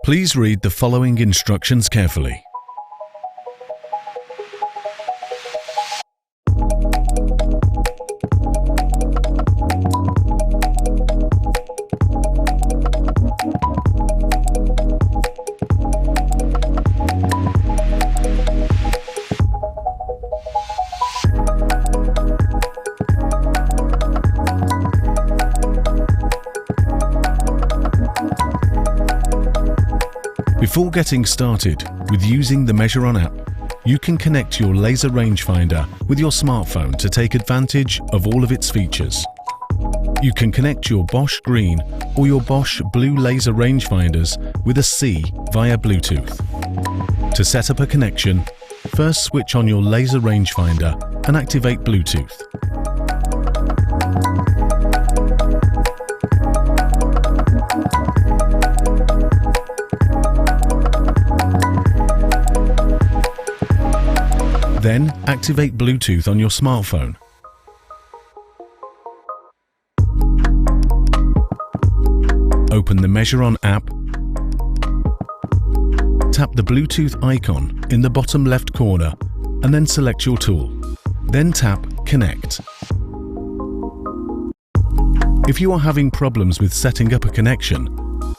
Please read the following instructions carefully. Before getting started with using the MeasureOn app, you can connect your laser rangefinder with your smartphone to take advantage of all of its features. You can connect your Bosch green or your Bosch blue laser rangefinders with a C via Bluetooth. To set up a connection, first switch on your laser rangefinder and activate Bluetooth. Then activate Bluetooth on your smartphone. Open the MeasureOn app. Tap the Bluetooth icon in the bottom left corner and then select your tool. Then tap Connect. If you are having problems with setting up a connection,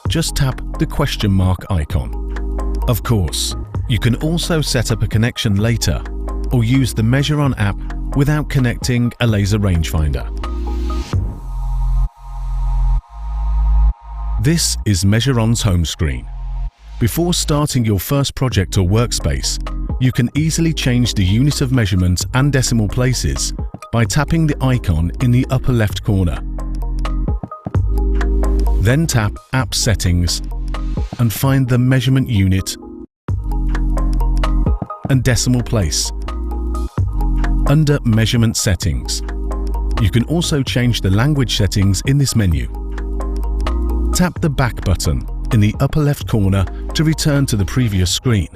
just tap the question mark icon. Of course, you can also set up a connection later or use the MeasureOn app without connecting a laser rangefinder. This is MeasureOn's home screen. Before starting your first project or workspace, you can easily change the unit of measurement and decimal places by tapping the icon in the upper left corner. Then tap App Settings and find the measurement unit and decimal place under Measurement Settings. You can also change the language settings in this menu. Tap the back button in the upper left corner to return to the previous screen.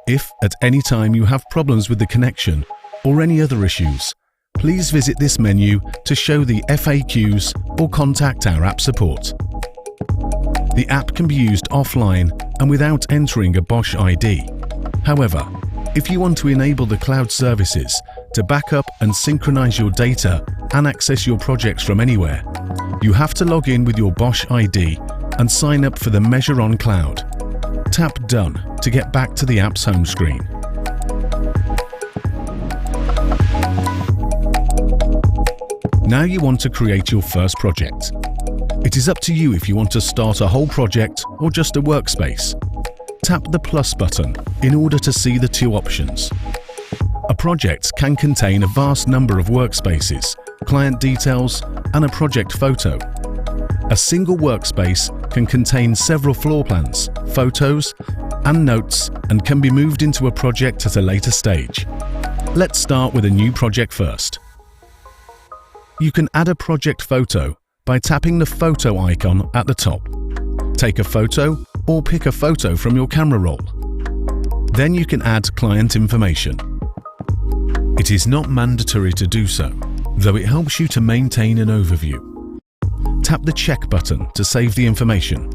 If at any time you have problems with the connection or any other issues, please visit this menu to show the FAQs or contact our app support. The app can be used offline and without entering a Bosch ID. However, if you want to enable the cloud services to back up and synchronize your data and access your projects from anywhere, you have to log in with your Bosch ID and sign up for the MeasureOn Cloud. Tap Done to get back to the app's home screen. Now you want to create your first project. It is up to you if you want to start a whole project or just a workspace. Tap the plus button in order to see the two options. A project can contain a vast number of workspaces, client details, and a project photo. A single workspace can contain several floor plans, photos, and notes and can be moved into a project at a later stage. Let's start with a new project first. You can add a project photo by tapping the photo icon at the top. Take a photo or pick a photo from your camera roll. Then you can add client information. It is not mandatory to do so, though it helps you to maintain an overview. Tap the check button to save the information.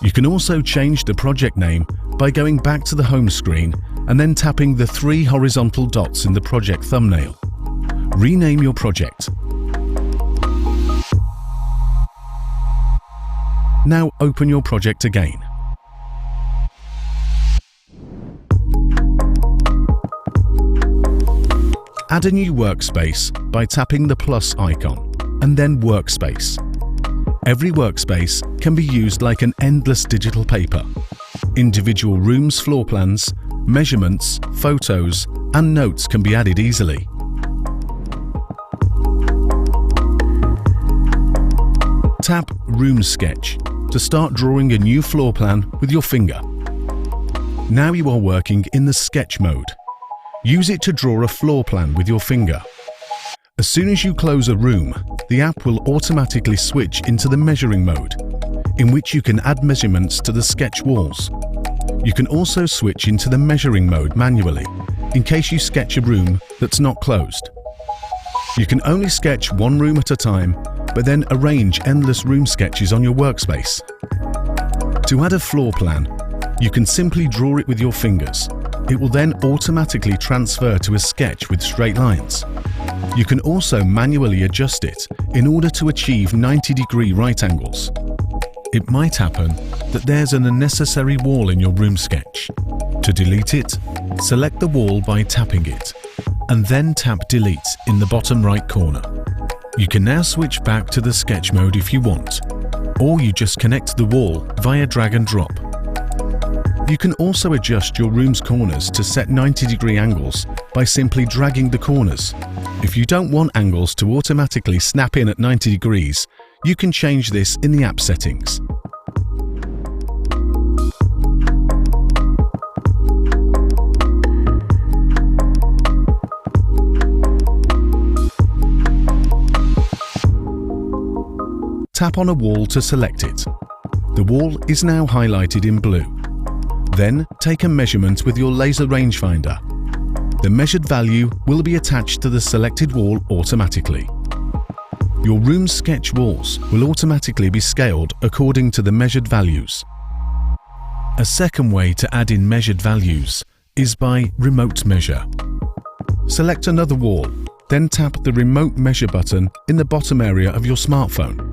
You can also change the project name by going back to the home screen and then tapping the 3 horizontal dots in the project thumbnail. Rename your project. Now open your project again. Add a new workspace by tapping the plus icon and then Workspace. Every workspace can be used like an endless digital paper. Individual rooms, floor plans, measurements, photos, and notes can be added easily. Tap Room Sketch to start drawing a new floor plan with your finger. Now you are working in the sketch mode. Use it to draw a floor plan with your finger. As soon as you close a room, the app will automatically switch into the measuring mode, in which you can add measurements to the sketch walls. You can also switch into the measuring mode manually, in case you sketch a room that's not closed. You can only sketch one room at a time, but then arrange endless room sketches on your workspace. To add a floor plan, you can simply draw it with your fingers. It will then automatically transfer to a sketch with straight lines. You can also manually adjust it in order to achieve 90-degree right angles. It might happen that there's an unnecessary wall in your room sketch. To delete it, select the wall by tapping it, and then tap Delete in the bottom right corner. You can now switch back to the sketch mode if you want, or you just connect the wall via drag and drop. You can also adjust your room's corners to set 90-degree angles by simply dragging the corners. If you don't want angles to automatically snap in at 90 degrees, you can change this in the app settings. Tap on a wall to select it. The wall is now highlighted in blue. Then take a measurement with your laser rangefinder. The measured value will be attached to the selected wall automatically. Your room sketch walls will automatically be scaled according to the measured values. A second way to add in measured values is by Remote Measure. Select another wall, then tap the Remote Measure button in the bottom area of your smartphone.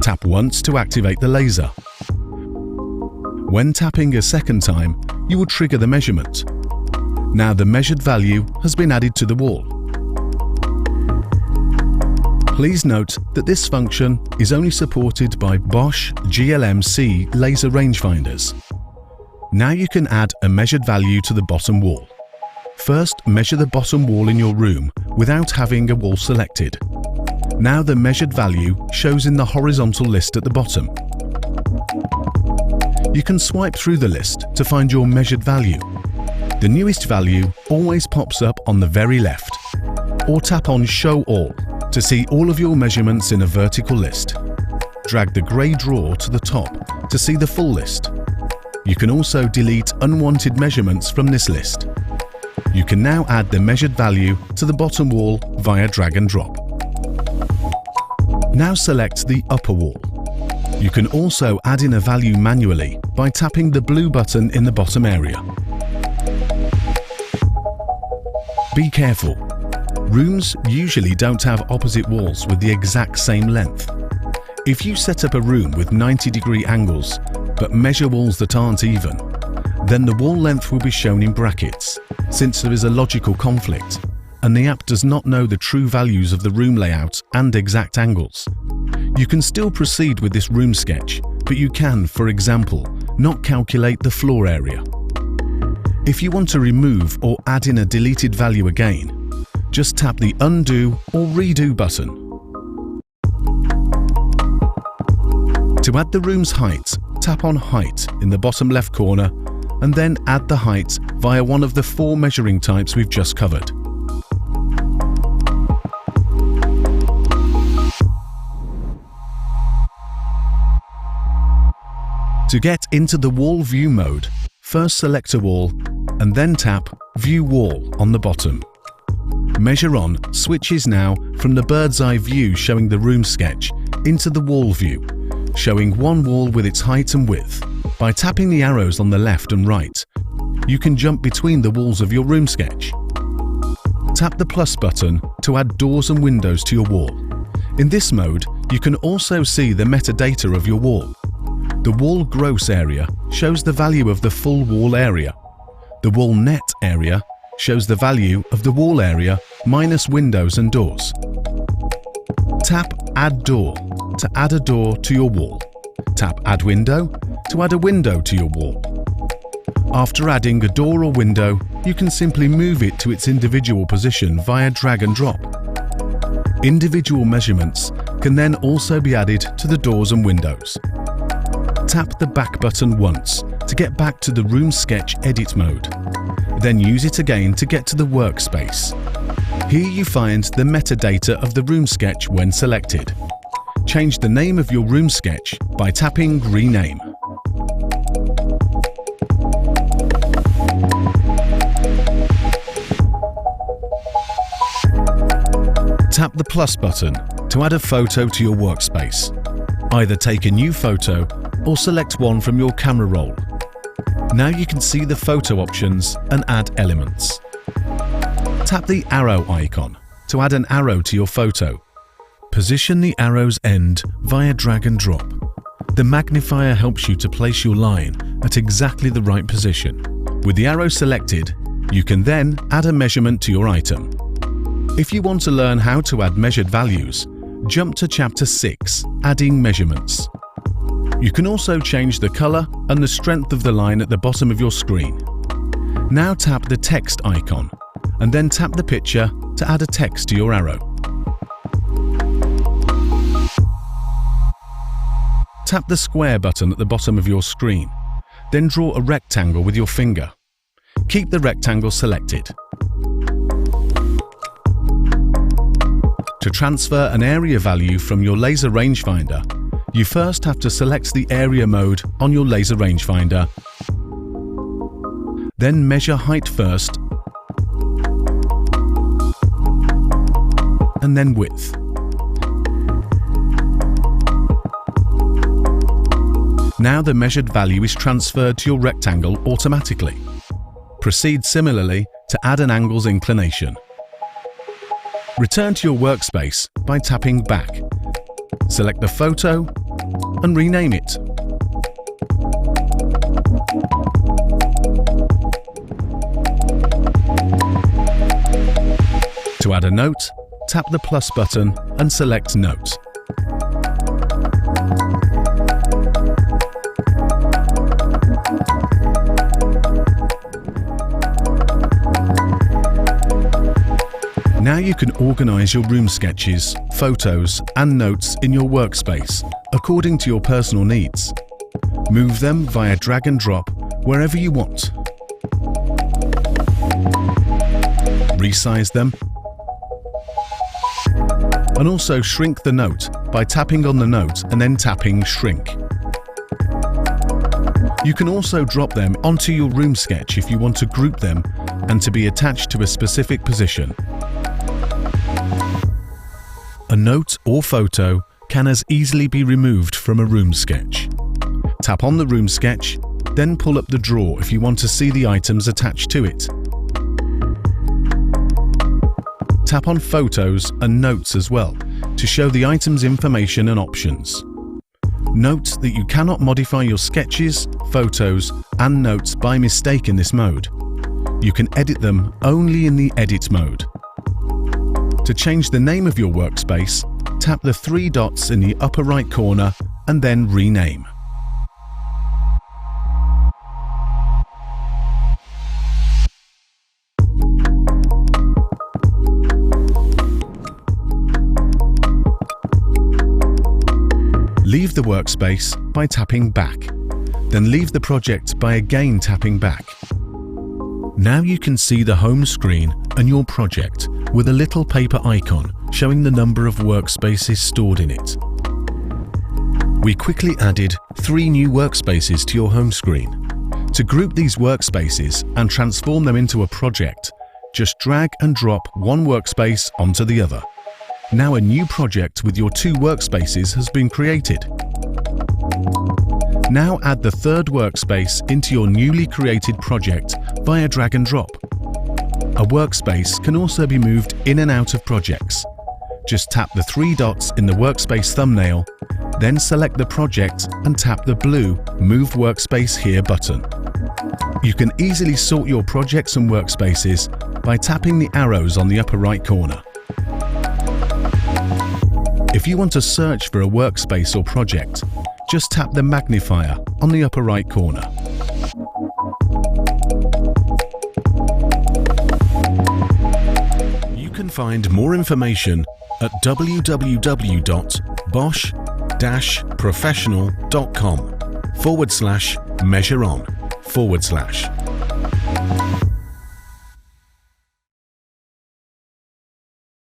Tap once to activate the laser. When tapping a second time, you will trigger the measurement. Now the measured value has been added to the wall. Please note that this function is only supported by Bosch GLMC laser rangefinders. Now you can add a measured value to the bottom wall. First, measure the bottom wall in your room without having a wall selected. Now the measured value shows in the horizontal list at the bottom. You can swipe through the list to find your measured value. The newest value always pops up on the very left. Or tap on Show All to see all of your measurements in a vertical list. Drag the grey drawer to the top to see the full list. You can also delete unwanted measurements from this list. You can now add the measured value to the bottom wall via drag and drop. Now select the upper wall. You can also add in a value manually by tapping the blue button in the bottom area. Be careful. Rooms usually don't have opposite walls with the exact same length. If you set up a room with 90-degree angles but measure walls that aren't even, then the wall length will be shown in brackets, since there is a logical conflict, and the app does not know the true values of the room layout and exact angles. You can still proceed with this room sketch, but you can, for example, not calculate the floor area. If you want to remove or add in a deleted value again, just tap the Undo or Redo button. To add the room's height, tap on Height in the bottom left corner and then add the height via one of the 4 measuring types we've just covered. To get into the wall view mode, first select a wall and then tap View Wall on the bottom. MeasureOn switches now from the bird's eye view showing the room sketch into the wall view, showing one wall with its height and width. By tapping the arrows on the left and right, you can jump between the walls of your room sketch. Tap the plus button to add doors and windows to your wall. In this mode, you can also see the metadata of your wall. The wall gross area shows the value of the full wall area. The wall net area shows the value of the wall area minus windows and doors. Tap Add Door to add a door to your wall. Tap Add Window to add a window to your wall. After adding a door or window, you can simply move it to its individual position via drag and drop. Individual measurements can then also be added to the doors and windows. Tap the back button once to get back to the room sketch edit mode. Then use it again to get to the workspace. Here you find the metadata of the room sketch when selected. Change the name of your room sketch by tapping Rename. Tap the plus button to add a photo to your workspace. Either take a new photo or select one from your camera roll. Now you can see the photo options and add elements. Tap the arrow icon to add an arrow to your photo. Position the arrow's end via drag and drop. The magnifier helps you to place your line at exactly the right position. With the arrow selected, you can then add a measurement to your item. If you want to learn how to add measured values, jump to Chapter 6, Adding Measurements. You can also change the color and the strength of the line at the bottom of your screen. Now tap the text icon and then tap the picture to add a text to your arrow. Tap the square button at the bottom of your screen, then draw a rectangle with your finger. Keep the rectangle selected. To transfer an area value from your laser rangefinder, you first have to select the area mode on your laser rangefinder, then measure height first, and then width. Now the measured value is transferred to your rectangle automatically. Proceed similarly to add an angle's inclination. Return to your workspace by tapping Back. Select the photo and rename it. To add a note, tap the plus button and select Note. Now you can organize your room sketches, photos, and notes in your workspace according to your personal needs. Move them via drag and drop wherever you want. Resize them. And also shrink the note by tapping on the note and then tapping Shrink. You can also drop them onto your room sketch if you want to group them and to be attached to a specific position. A note or photo can as easily be removed from a room sketch. Tap on the room sketch, then pull up the drawer if you want to see the items attached to it. Tap on Photos and Notes as well to show the item's information and options. Note that you cannot modify your sketches, photos, and notes by mistake in this mode. You can edit them only in the Edit mode. To change the name of your workspace, tap the three dots in the upper right corner and then Rename. Leave the workspace by tapping Back, then leave the project by again tapping Back. Now you can see the home screen and your project with a little paper icon showing the number of workspaces stored in it. We quickly added 3 new workspaces to your home screen. To group these workspaces and transform them into a project, just drag and drop one workspace onto the other. Now a new project with your 2 workspaces has been created. Now add the 3rd workspace into your newly created project via drag and drop. A workspace can also be moved in and out of projects. Just tap the 3 dots in the workspace thumbnail, then select the project and tap the blue Move Workspace Here button. You can easily sort your projects and workspaces by tapping the arrows on the upper right corner. If you want to search for a workspace or project, just tap the magnifier on the upper right corner. You can find more information at www.bosch-professional.com/measureon/.